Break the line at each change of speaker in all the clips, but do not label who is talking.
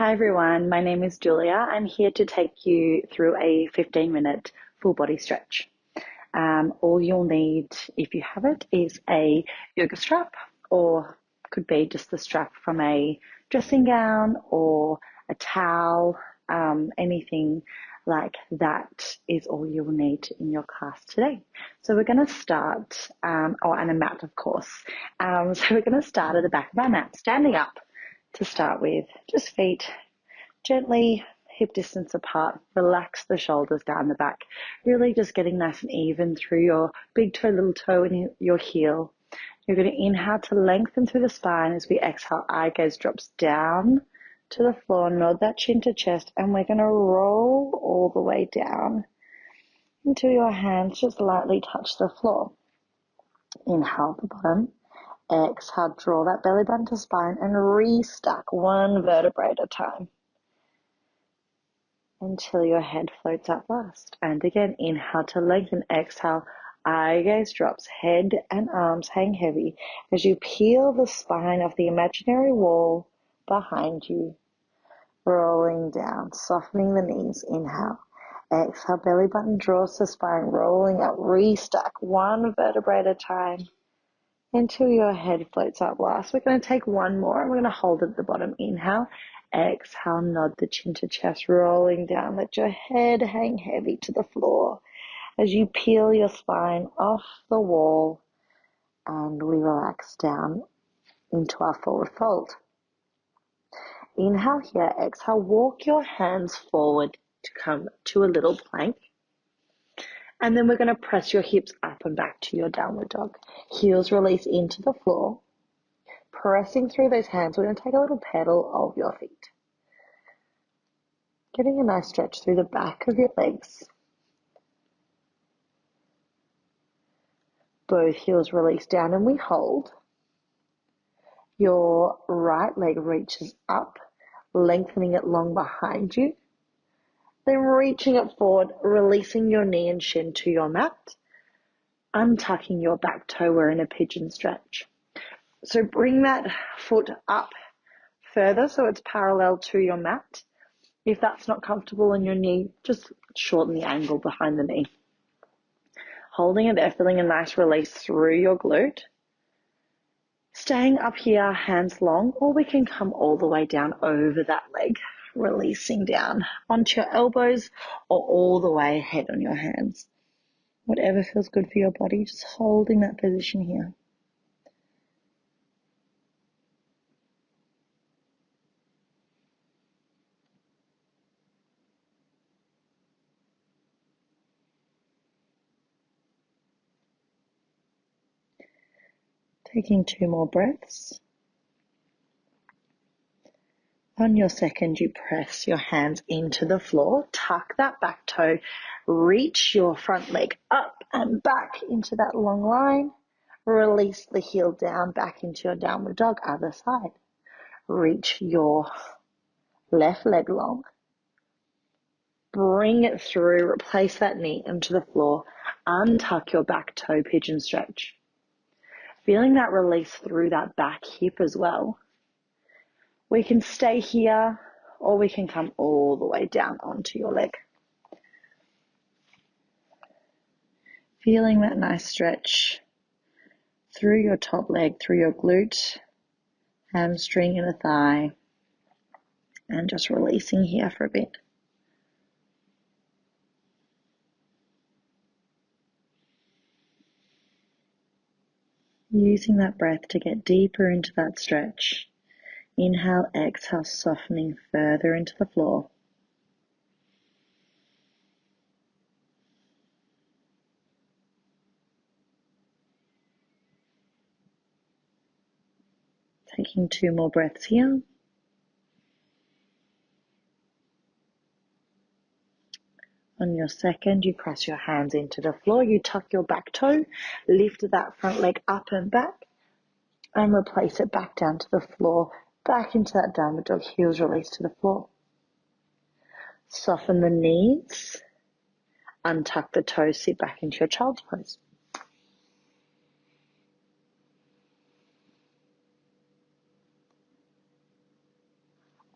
Hi everyone, my name is Julia. I'm here to take you through a 15-minute full body stretch. All you'll need, if you have it, is a yoga strap, or could be just the strap from a dressing gown or a towel, anything like that is all you'll need in your class today. So we're going to start, and a mat of course. So we're going to start at the back of our mat, standing up to start with, just feet gently hip distance apart. Relax the shoulders down the back, really just getting nice and even through your big toe, little toe, and your heel. You're going to inhale to lengthen through the spine. As we exhale, eye gaze drops down to the floor, nod that chin to chest, and we're going to roll all the way down until your hands just lightly touch the floor. Inhale at the bottom. Exhale, draw that belly button to spine and restack one vertebrae at a time until your head floats up last. And again, inhale to lengthen, exhale, eye gaze drops, head and arms hang heavy as you peel the spine of the imaginary wall behind you, rolling down, softening the knees. Inhale, exhale, belly button draws the spine, rolling up, restack one vertebrae at a time until your head floats up last. We're going to take one more and we're going to hold it at the bottom. Inhale, exhale, nod the chin to chest, rolling down. Let your head hang heavy to the floor as you peel your spine off the wall and we relax down into our forward fold. Inhale here, exhale, walk your hands forward to come to a little plank. And then we're going to press your hips up and back to your downward dog. Heels release into the floor. Pressing through those hands, we're going to take a little pedal of your feet. Getting a nice stretch through the back of your legs. Both heels release down and we hold. Your right leg reaches up, lengthening it long behind you. Then reaching it forward, releasing your knee and shin to your mat. Untucking your back toe, we're in a pigeon stretch. So bring that foot up further so it's parallel to your mat. If that's not comfortable in your knee, just shorten the angle behind the knee. Holding it there, feeling a nice release through your glute. Staying up here, hands long, or we can come all the way down over that leg, releasing down onto your elbows or all the way ahead on your hands. Whatever feels good for your body, just holding that position here. Taking 2 more breaths. On your second, you press your hands into the floor, tuck that back toe, reach your front leg up and back into that long line. Release the heel down back into your downward dog, other side. Reach your left leg long. Bring it through, replace that knee into the floor, untuck your back toe, pigeon stretch. Feeling that release through that back hip as well. We can stay here or we can come all the way down onto your leg. Feeling that nice stretch through your top leg, through your glute, hamstring and the thigh, and just releasing here for a bit. Using that breath to get deeper into that stretch. Inhale, exhale, softening further into the floor. Taking 2 more breaths here. On your second, you press your hands into the floor. You tuck your back toe, lift that front leg up and back, and replace it back down to the floor, back into that downward dog, heels release to the floor. Soften the knees, untuck the toes, sit back into your child's pose.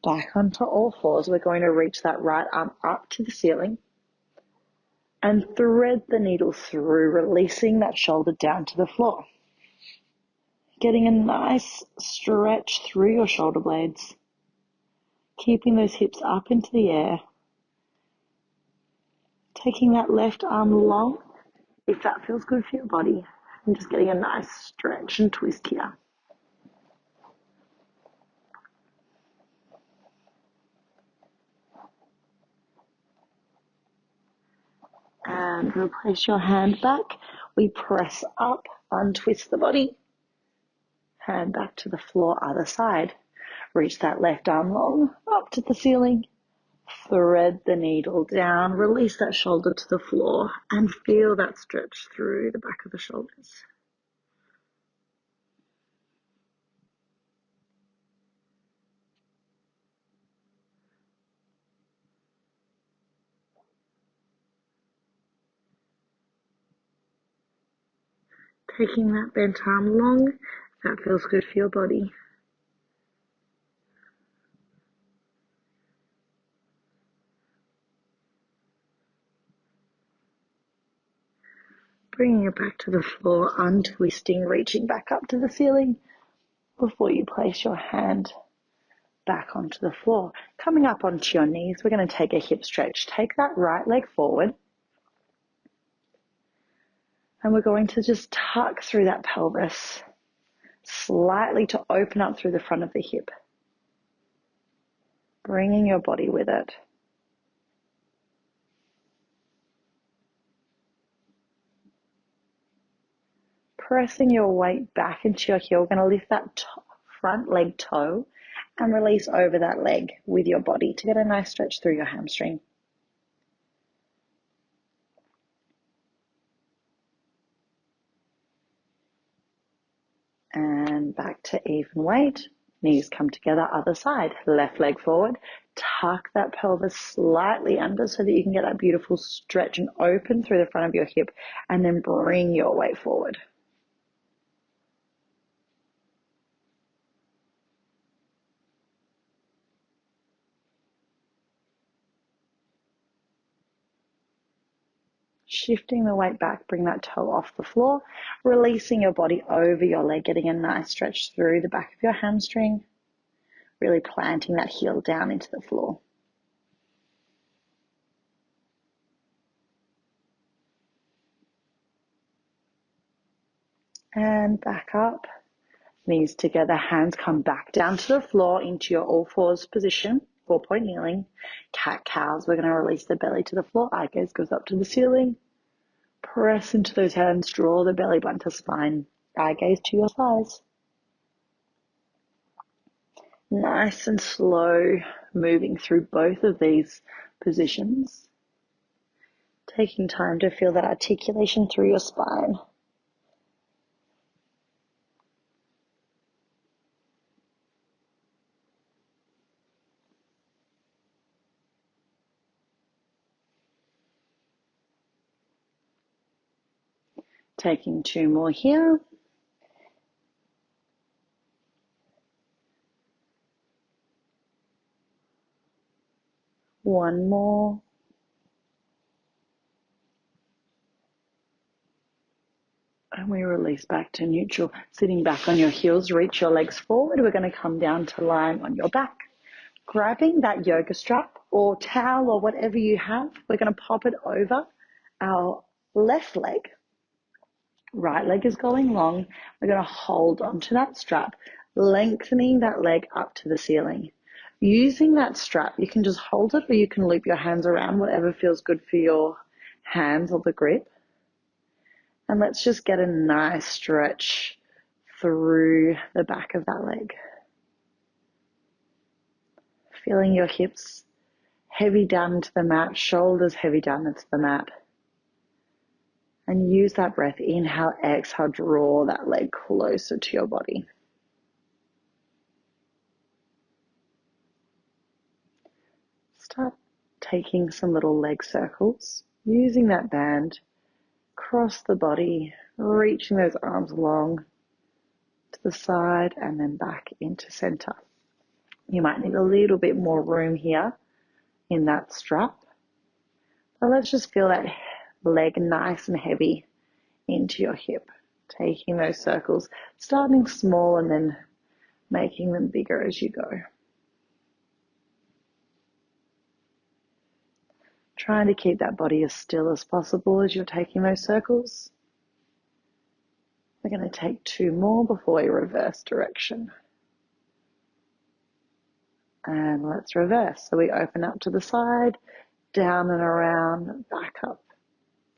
Back onto all fours. We're going to reach that right arm up to the ceiling and thread the needle through, releasing that shoulder down to the floor. Getting a nice stretch through your shoulder blades, keeping those hips up into the air. Taking that left arm long, if that feels good for your body, and just getting a nice stretch and twist here. And replace your hand back. We press up, untwist the body. Hand back to the floor, other side. Reach that left arm long, up to the ceiling. Thread the needle down, release that shoulder to the floor, and feel that stretch through the back of the shoulders. Taking that bent arm long, that feels good for your body. Bringing it back to the floor, untwisting, reaching back up to the ceiling before you place your hand back onto the floor. Coming up onto your knees, we're going to take a hip stretch. Take that right leg forward. And we're going to just tuck through that pelvis slightly to open up through the front of the hip. Bringing your body with it. Pressing your weight back into your heel. We're going to lift that front leg toe and release over that leg with your body to get a nice stretch through your hamstring. And back to even weight. Knees come together, other side. Left leg forward. Tuck that pelvis slightly under so that you can get that beautiful stretch and open through the front of your hip, and then bring your weight forward. Shifting the weight back, bring that toe off the floor, releasing your body over your leg, getting a nice stretch through the back of your hamstring, really planting that heel down into the floor. And back up, knees together, hands come back down to the floor into your all fours position, 4-point kneeling. Cat-cows, we're going to release the belly to the floor, eye gaze goes up to the ceiling. Press into those hands, draw the belly button to spine, eye gaze to your thighs. Nice and slow, moving through both of these positions. Taking time to feel that articulation through your spine. Taking 2 more here. One more. And we release back to neutral. Sitting back on your heels, reach your legs forward. We're going to come down to lying on your back. Grabbing that yoga strap or towel or whatever you have, we're going to pop it over our left leg. Right leg is going long. We're going to hold onto that strap, lengthening that leg up to the ceiling. Using that strap, you can just hold it or you can loop your hands around, whatever feels good for your hands or the grip. And let's just get a nice stretch through the back of that leg. Feeling your hips heavy down into the mat, shoulders heavy down into the mat. And use that breath, inhale, exhale, draw that leg closer to your body. Start taking some little leg circles, using that band, cross the body, reaching those arms long to the side and then back into center. You might need a little bit more room here in that strap. So let's just feel that leg nice and heavy into your hip, taking those circles, starting small and then making them bigger as you go. Trying to keep that body as still as possible as you're taking those circles. We're going to take 2 more before we reverse direction. And let's reverse. So we open up to the side, down and around, back up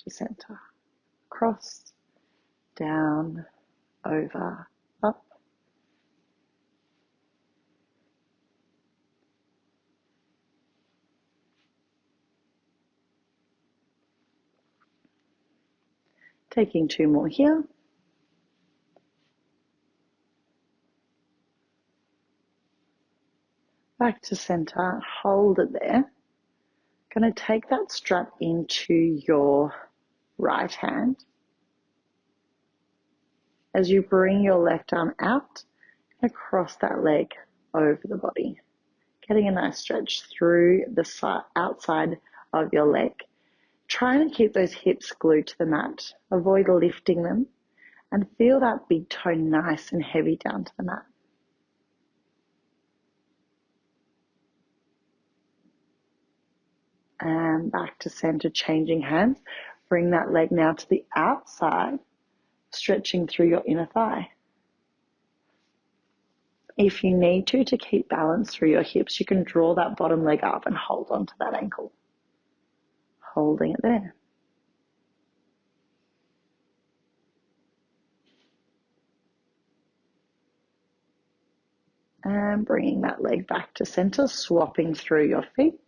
to center. Cross, down, over, up. Taking 2 more here. Back to center, hold it there. Going to take that strap into your right hand. As you bring your left arm out, across that leg over the body. Getting a nice stretch through the outside of your leg. Trying to keep those hips glued to the mat. Avoid lifting them and feel that big toe nice and heavy down to the mat. And back to center, changing hands. Bring that leg now to the outside, stretching through your inner thigh. If you need to keep balance through your hips, you can draw that bottom leg up and hold onto that ankle. Holding it there. And bringing that leg back to center, swapping through your feet.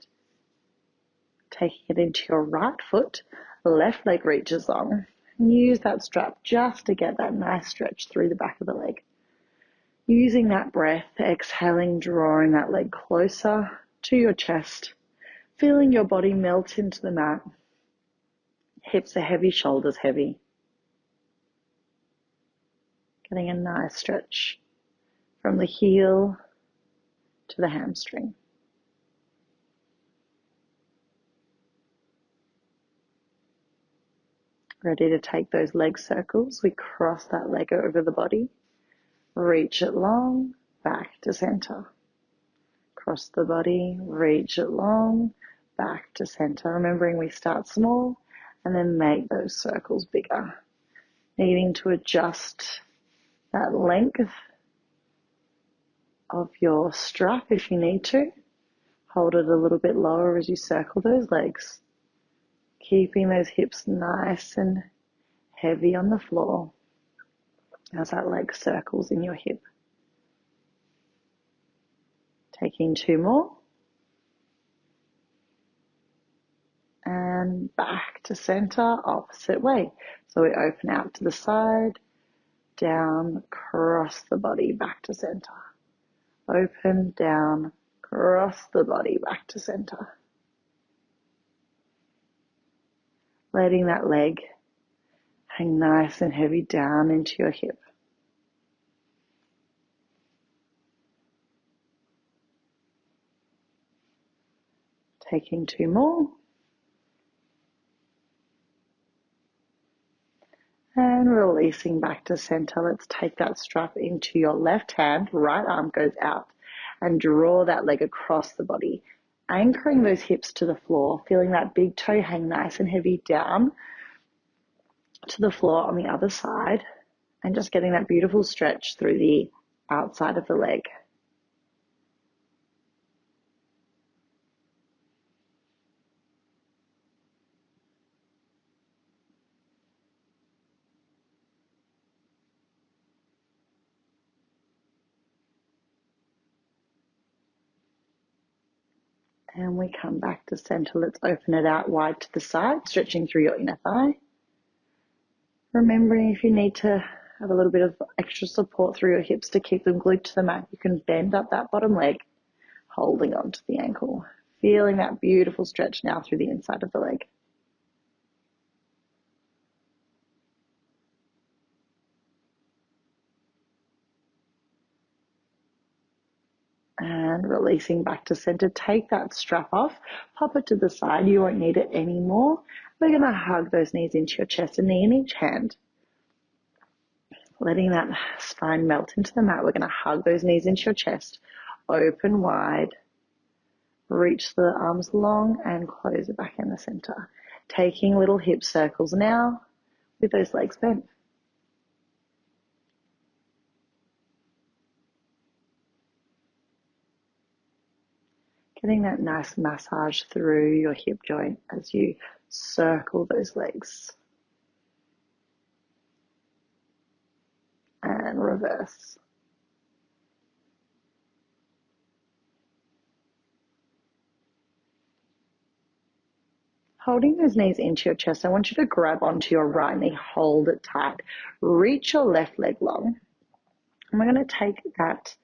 Taking it into your right foot, left leg reaches long. Use that strap just to get that nice stretch through the back of the leg. Using that breath, exhaling, drawing that leg closer to your chest, feeling your body melt into the mat. Hips are heavy, shoulders heavy. Getting a nice stretch from the heel to the hamstring. Ready to take those leg circles. We cross that leg over the body. Reach it long, back to center. Cross the body, reach it long, back to center. Remembering we start small and then make those circles bigger. Needing to adjust that length of your strap if you need to. Hold it a little bit lower as you circle those legs. Keeping those hips nice and heavy on the floor as that leg circles in your hip. Taking 2 more. And back to center, opposite way. So we open out to the side, down, cross the body, back to center. Open, down, cross the body, back to center. Letting that leg hang nice and heavy down into your hip. Taking 2 more. And releasing back to center. Let's take that strap into your left hand. Right arm goes out and draw that leg across the body. Anchoring those hips to the floor, feeling that big toe hang nice and heavy down to the floor on the other side, and just getting that beautiful stretch through the outside of the leg. And we come back to center. Let's open it out wide to the side, stretching through your inner thigh. Remembering if you need to have a little bit of extra support through your hips to keep them glued to the mat, you can bend up that bottom leg, holding onto the ankle. Feeling that beautiful stretch now through the inside of the leg. And releasing back to center. Take that strap off, pop it to the side. You won't need it anymore. We're going to hug those knees into your chest, a knee in each hand. Letting that spine melt into the mat. We're going to hug those knees into your chest. Open wide. Reach the arms long and close it back in the center. Taking little hip circles now with those legs bent. Getting that nice massage through your hip joint as you circle those legs. And reverse. Holding those knees into your chest, I want you to grab onto your right knee, hold it tight. Reach your left leg long. And we're going to take that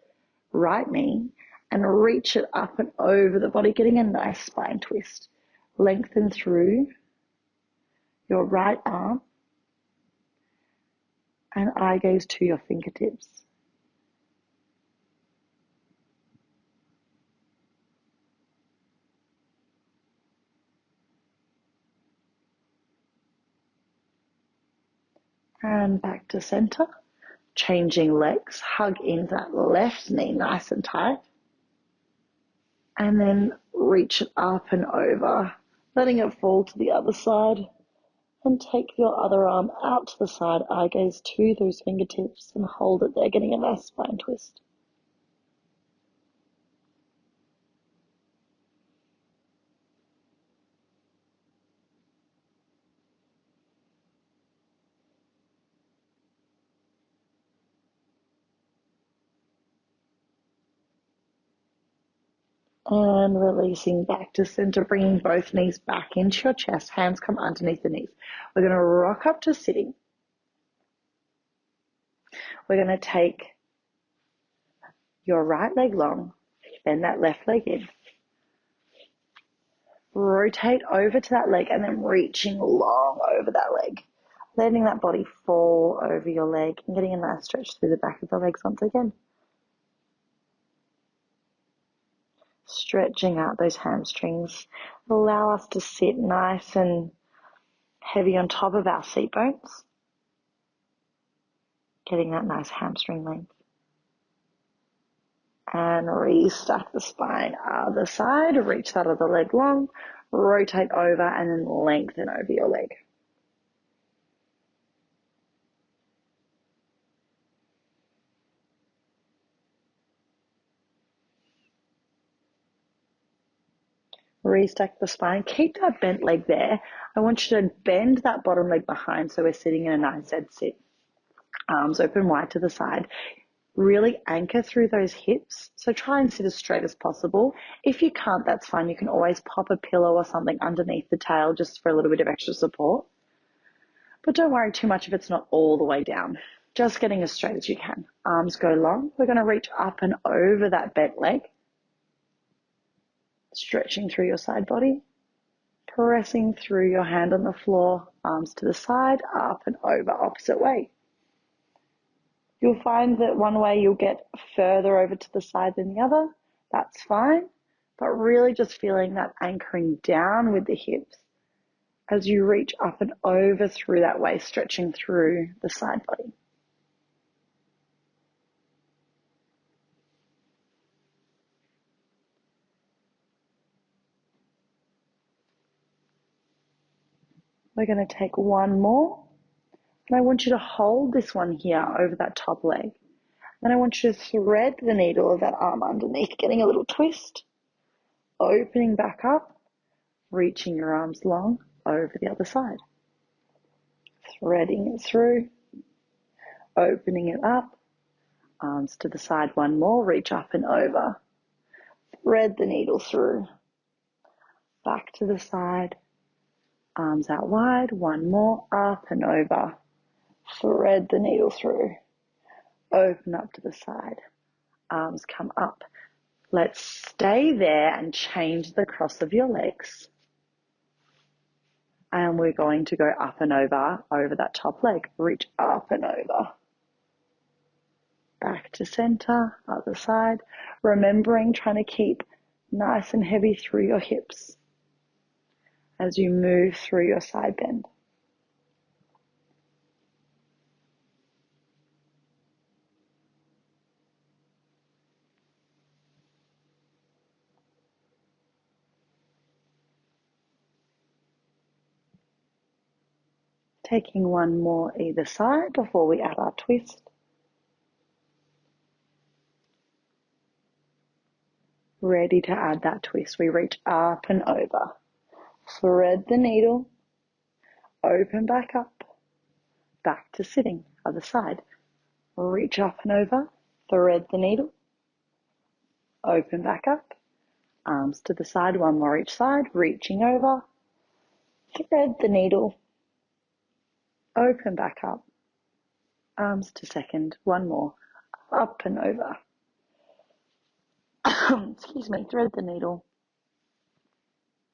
right knee and reach it up and over the body, getting a nice spine twist. Lengthen through your right arm and eye gaze to your fingertips. And back to center. Changing legs, hug in that left knee nice and tight. And then reach it up and over, letting it fall to the other side. And take your other arm out to the side, eye gaze to those fingertips and hold it there, getting a nice spine twist. And releasing back to center, bringing both knees back into your chest, hands come underneath the knees. We're going to rock up to sitting. We're going to take your right leg long, bend that left leg in. Rotate over to that leg and then reaching long over that leg. Letting that body fall over your leg and getting a nice stretch through the back of the legs once again. Stretching out those hamstrings. Allow us to sit nice and heavy on top of our seat bones. Getting that nice hamstring length. And restack the spine other side. Reach that other leg long. Rotate over and then lengthen over your leg. Restack the spine. Keep that bent leg there. I want you to bend that bottom leg behind so we're sitting in a nice dead sit. Arms open wide to the side. Really anchor through those hips. So try and sit as straight as possible. If you can't, that's fine. You can always pop a pillow or something underneath the tail just for a little bit of extra support. But don't worry too much if it's not all the way down. Just getting as straight as you can. Arms go long. We're going to reach up and over that bent leg. Stretching through your side body. Pressing through your hand on the floor. Arms to the side, up and over, opposite way. You'll find that one way you'll get further over to the side than the other. That's fine. But really just feeling that anchoring down with the hips as you reach up and over through that way, stretching through the side body. We're going to take one more. And I want you to hold this one here over that top leg. Then I want you to thread the needle of that arm underneath, getting a little twist, opening back up, reaching your arms long over the other side. Threading it through, opening it up, arms to the side, one more, reach up and over, thread the needle through, back to the side, arms out wide, one more, up and over, thread the needle through, open up to the side, arms come up. Let's stay there and change the cross of your legs. And we're going to go up and over that top leg. Reach up and over. back to center, other side. Remembering trying to keep nice and heavy through your hips as you move through your side bend. Taking one more either side before we add our twist. Ready to add that twist. We reach up and over. Thread the needle. Open back up. Back to sitting. Other side. Reach up and over. Thread the needle. Open back up. Arms to the side. One more each side. Reaching over. Thread the needle. Open back up. Arms to second. One more. Up and over. Excuse me. Thread the needle.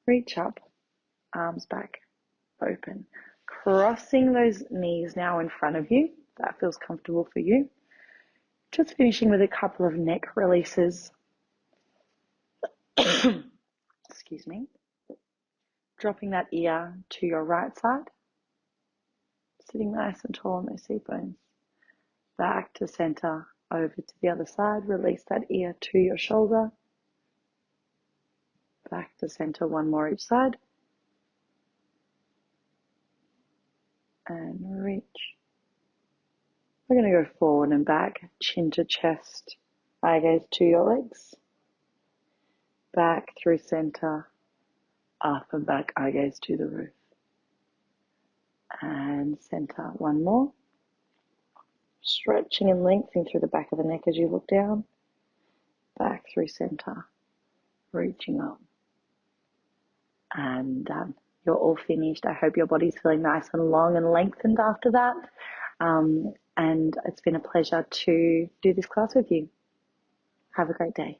Reach up. Arms back. Open. Crossing those knees now in front of you. That feels comfortable for you. Just finishing with a couple of neck releases. Excuse me. Dropping that ear to your right side. Sitting nice and tall on those seat bones. Back to center, over to the other side. Release that ear to your shoulder. Back to center, one more each side. And reach. We're going to go forward and back, chin to chest, eye gaze to your legs. Back through center, up and back, eye gaze to the roof. And center, one more. Stretching and lengthening through the back of the neck as you look down. Back through center, reaching up. And done. You're all finished. I hope your body's feeling nice and long and lengthened after that. And it's been a pleasure to do this class with you. Have a great day.